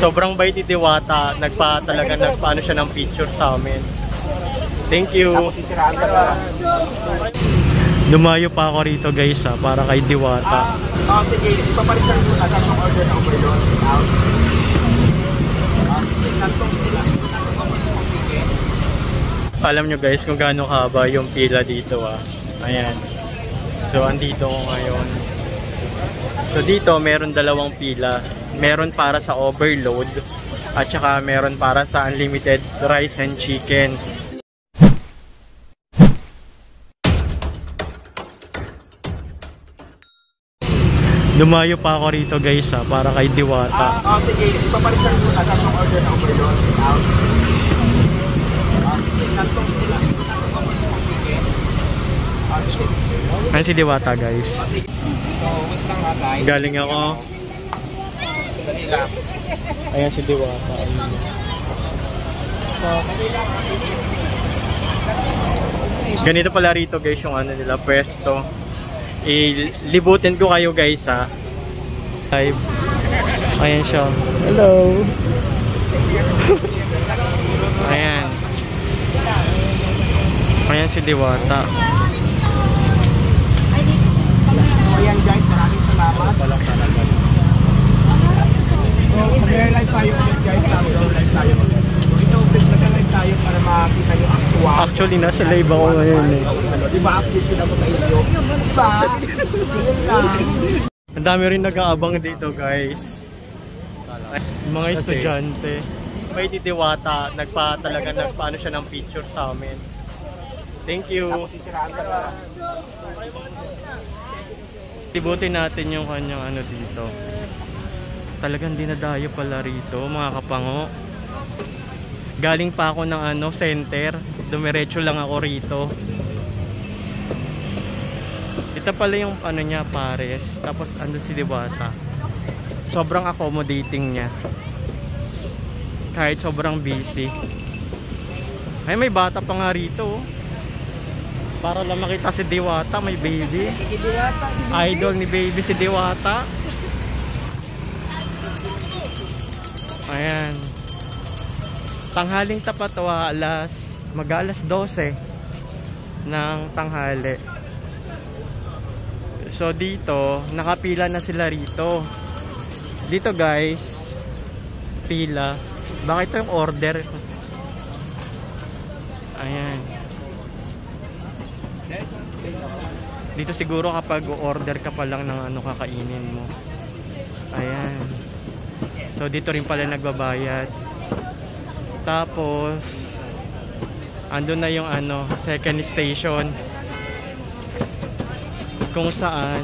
Sobrang bait ni Diwata. Nagpaano siya ng picture sa amin. Thank you. Dumayo pa ako rito guys para kay Diwata. Sige, ipaparisan mo na ang order ng overload. Alam nyo guys kung gaano kahaba yung pila dito Ayan. So andito ko ngayon. So dito meron dalawang pila. Meron para sa overload at saka meron para sa unlimited rice and chicken. Dumayo pa ako rito guys para kay Diwata. Sige, ipaparisan mo na ang order ng overload. Ayan si Diwata guys. So, wait lang guys. Galing ako. Ayan si Diwata. Ganito pala rito guys yung nila pwesto. Libutin ko kayo guys Live. Ayan siya. Hello. Ayan. Ayan si Diwata. So ayan guys, maraming salamat. So mag-live tayo ulit guys. Mag-live tayo ulit. So ito, mag-live tayo para makita yung actual. Actually, nasa live ako ngayon Diba, update din ako sa inyo. Diba? Ang dami rin nag-aabang dito guys. Mga estudyante. May Diwata, nagpaano siya ng picture sa amin. Thank you. Ibutin natin yung kanyang dito. Talagang dinadayo pala rito mga kapango. Galing pa ako ng center. Dumiretso lang ako rito. Ito pala yung niya, pares. Tapos andun si Diwata. Sobrang accommodating niya. Kahit sobrang busy. Ay, may bata pa nga rito. Para lang makita si Diwata, may baby. Idol ni baby si Diwata. Ayan. Tanghaling tapat mag-alas 12 ng tanghali. So dito, nakapila na sila rito. Dito guys, pila. Bakit yung order? Ayan. Dito siguro kapag order ka pa lang ng kakainin mo. Ayan. So dito rin pala nagbabayad. Tapos andun na yung second station. Kung saan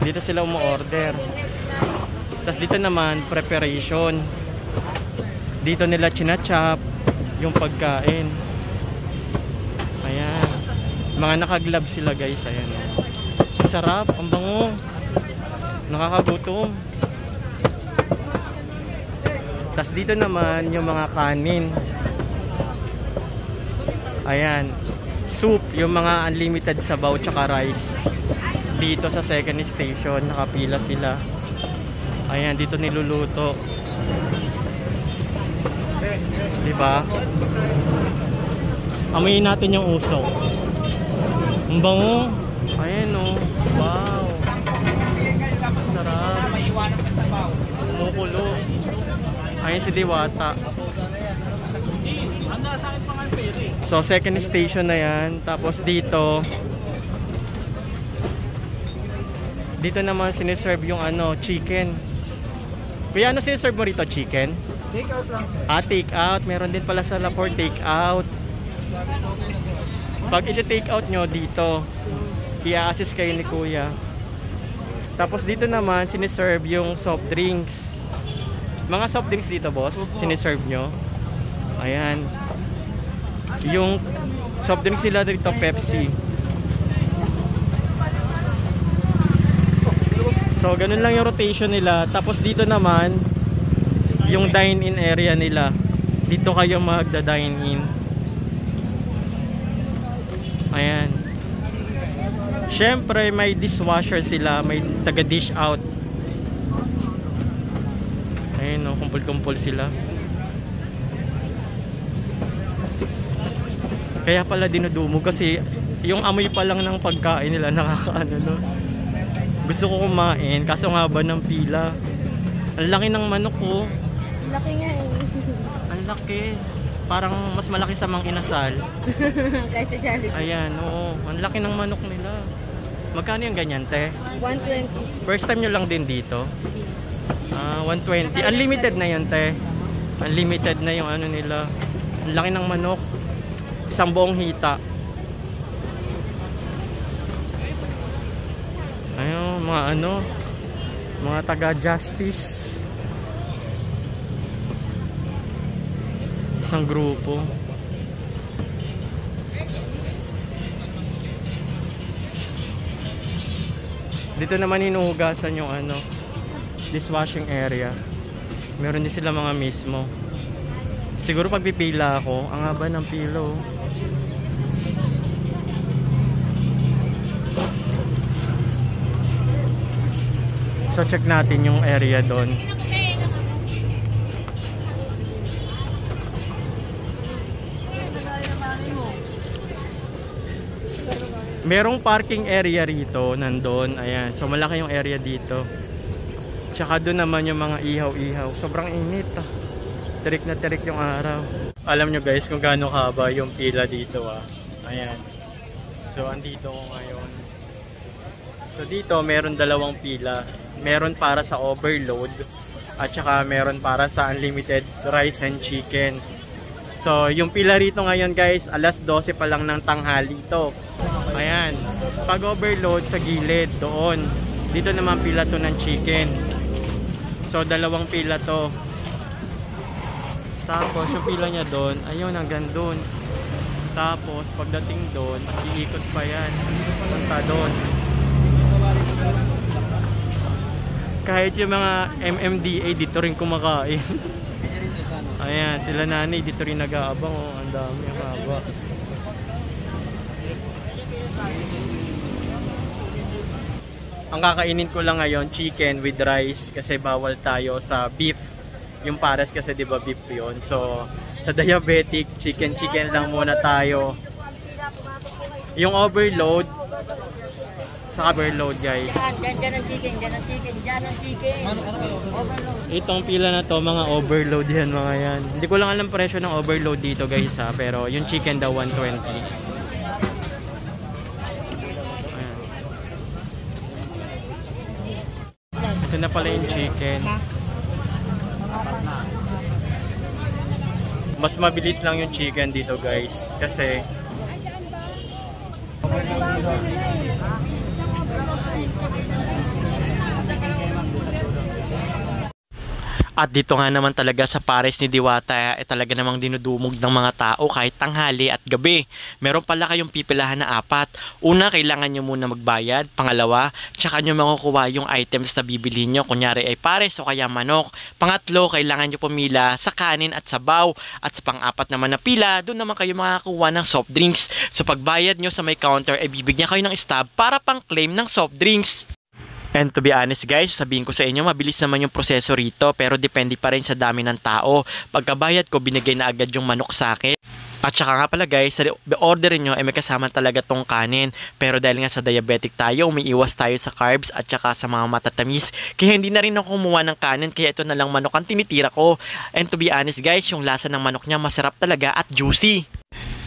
dito sila umu-order. Tapos dito naman preparation. Dito nila chinachap yung pagkain. Ayan. Mga naka-glove sila guys. Ayan. Ang sarap, ang bango. Nakakagutom. Tapos dito naman yung mga kanin. Ayan. Soup, yung mga unlimited sabaw tsaka rice. Dito sa second station, nakapila sila. Ayan, dito niluluto. Diba? Amoyin natin yung usok. Ang bango. Ayan o. Wow. Sarap. Kumukulo. Ayan si Diwata. So second station na yan. Tapos dito naman siniserve yung chicken. Kuya, siniserve mo rito? Chicken? Take out lang. Take out. Meron din pala sila for take out. Pag isi-take out nyo dito, i-assist kayo ni Kuya. Tapos dito naman siniserve yung soft drinks. Mga soft drinks dito, boss, siniserve nyo. Ayan. Yung soft drinks sila dito, Pepsi. So, ganun lang yung rotation nila. Tapos dito naman, yung dine-in area nila. Dito kayo magda-dine-in. Ayan. Syempre, may dishwasher sila. May taga-dish out. Ayan. Ayun o, kumpul-kumpul sila. Kaya pala dinudumog kasi yung amoy pa lang ng pagkain nila nakakaano no. Gusto ko kumain kaso nga ba ng pila. Ang laki ng manok ko. Laki nga eh. Ang laki. Parang mas malaki sa Mang Inasal. Kaysa Jollibee. Ayan, oo. Ang laki ng manok nila. Magkano yung ganyan, te? 120. First time nyo lang din dito? 120. Unlimited na yun, te. Unlimited na yung ano nila. Ang laki ng manok. Isang buong hita. Ayun, mga ano, mga taga-justice. Isang grupo. Dito naman hinuhugasan yung ano, dishwashing area. Meron din sila mga mismo. Siguro pag pipila ako, ang haba ng pilo. So check natin yung area doon. Merong parking area rito, nandun. Ayan, so malaki yung area dito. Tsaka doon naman yung mga ihaw-ihaw. Sobrang init ah. Tirik na tirik yung araw. Alam nyo guys kung gaano haba yung pila dito ah. Ayan. So andito ko ngayon. So dito meron dalawang pila. Meron para sa overload at saka meron para sa unlimited rice and chicken. So yung pila rito ngayon guys, alas 12 pa lang ng tanghali ito. Ayan, pag overload sa gilid doon. Dito naman pila to ng chicken. So dalawang pila to. Tapos yung pila niya doon, ayun hanggang doon. Tapos pagdating doon, iikot pa yan. Punta doon. Kahit yung mga MMDA dito rin kumakain. Ayan, sila nanay dito rin nag-aabang. Oh, ang dami, ang haba. Ang kakainin ko lang ngayon, chicken with rice kasi bawal tayo sa beef. Yung pares kasi 'di ba beef 'yon. So sa diabetic, chicken lang muna tayo. Yung overload sa overload guys. Diyan ang chicken, diyan ang chicken, diyan ang chicken. Overload. Itong pila na to, mga overload yan mga yan. Hindi ko lang alam presyo ng overload dito guys ha, pero yung chicken daw 120. Ito na pala yung chicken. Mas mabilis lang yung chicken dito guys. Kasi at dito nga naman talaga sa pares ni Diwata talaga namang dinudumog ng mga tao kahit tanghali at gabi. Meron pala kayong pipilahan na 4. Una, kailangan nyo muna magbayad. Pangalawa, tsaka nyo makukuha yung items na bibili nyo. Kunyari ay pares o kaya manok. Pangatlo, kailangan nyo pumila sa kanin at sabaw. At sa pang-4 naman na pila, doon naman kayo makakuha ng soft drinks. So pagbayad nyo sa may counter, ay bibigyan kayo ng stub para pang claim ng soft drinks. And to be honest guys, sabihin ko sa inyo, mabilis naman yung proseso rito pero depende pa rin sa dami ng tao. Pagkabayad ko, binigay na agad yung manok sa akin. At saka nga pala guys, sa orderin nyo ay may kasama talaga tong kanin. Pero dahil nga sa diabetic tayo, umiiwas tayo sa carbs at saka sa mga matatamis. Kaya hindi na rin ako kumuha ng kanin, kaya ito na lang manok ang tinitira ko. And to be honest guys, yung lasa ng manok niya masarap talaga at juicy.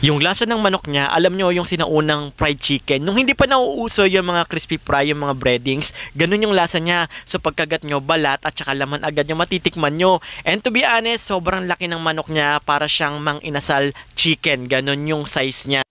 Yung lasa ng manok niya, alam nyo yung sinaunang fried chicken. Nung hindi pa nauuso yung mga crispy fry, yung mga breadings, ganun yung lasa niya. So pagkagat nyo, balat at saka laman agad yung matitikman nyo. And to be honest, sobrang laki ng manok niya para siyang Mang Inasal chicken. Ganun yung size niya.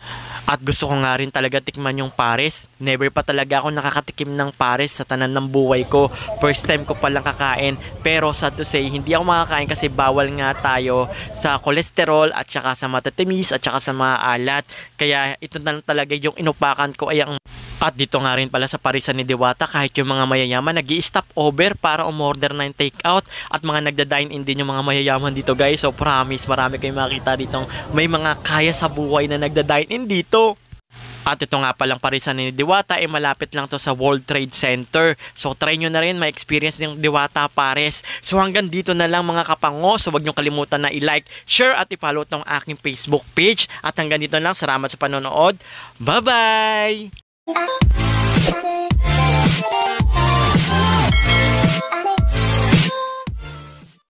At gusto ko nga rin talaga tikman yung pares. Never pa talaga ako nakakatikim ng pares sa tanan ng buhay ko. First time ko palang kakain. Pero sad to say, hindi ako makakain kasi bawal nga tayo sa cholesterol at saka sa matatamis at saka sa mga alat. Kaya ito na lang talaga yung inupakan ko ay ang... At dito nga rin pala sa parisan ni Diwata, kahit yung mga mayayaman nag-i-stop over para umorder na yung take out. At mga nagda-dine in din yung mga mayayaman dito guys. So promise, marami kayong makita dito may mga kaya sa buhay na nagda-dine in dito. At ito nga palang parisan ni Diwata ay malapit lang to sa World Trade Center. So try nyo na rin ma-experience ng Diwata Pares. So hanggang dito na lang mga kapango. So wag nyo kalimutan na i-like, share at i-follow tong aking Facebook page. At hanggang dito na lang. Salamat sa panonood. Bye-bye!